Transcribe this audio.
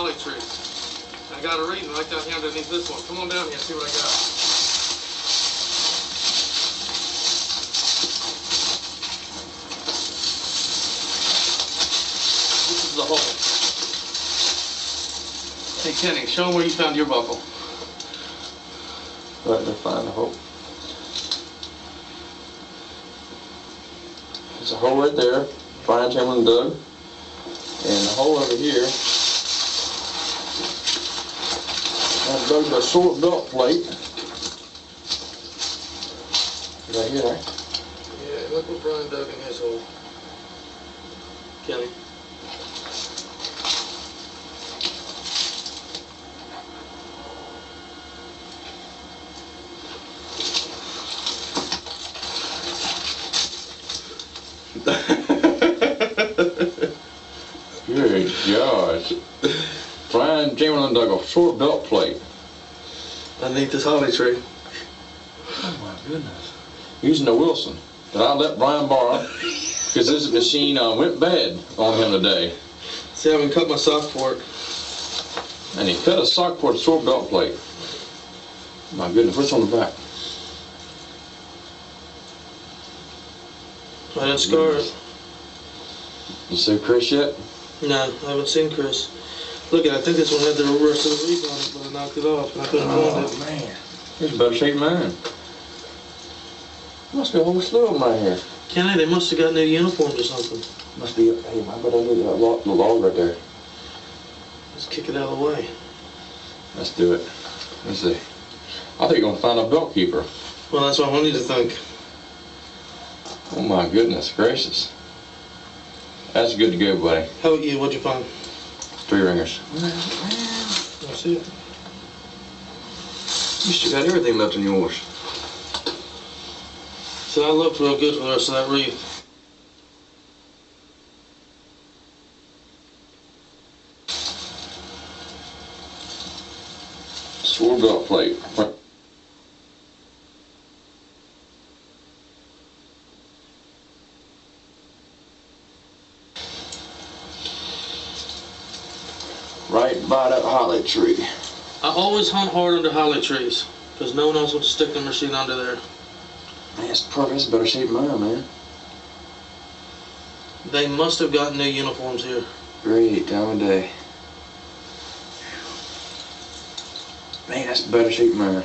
holly tree. I got a reading right down here underneath this one. Come on down here and see what I got. This is the hole. Hey Kenny, show them where you found your buckle. Right to find the hole. There's a hole right there. Brian Chamberlain dug. And the hole over here, I dug a short belt plate. Right here. Yeah, look what Brian dug in his hole. Kenny. Good gosh. Brian Chamberlain dug a short belt plate. Underneath this holly tree. Oh my goodness. Using the Wilson that I let Brian borrow because this machine went bad on him today. See, I haven't cut my sock fork. And he cut a sock for a short belt plate. My goodness, what's on the back? I didn't scar it. You see Chris yet? No, I haven't seen Chris. Look at it, I think this one had the reverse of the reef on it, but I knocked it off and I couldn't find it. Oh man, here's a better shape mine. Must be a whole slew of them right here. Kenny, they must have got new uniforms or something. Must be, hey, I bet I need that log right there. Let's kick it out of the way. Let's do it. Let's see. I think you're gonna find a belt keeper. Well, that's what I wanted to think. Oh my goodness gracious. That's good to go, buddy. How about you? What'd you find? 3 ringers. I see it. You still got everything left in yours. So I looked real good for the rest of that wreath. Sword belt plate. Right by that holly tree. I always hunt hard under holly trees, because no one else would stick the machine under there. Man, it's perfect. It's a better shape than mine, man. They must have gotten new uniforms here. Great time of day. Man, that's a better shape than mine.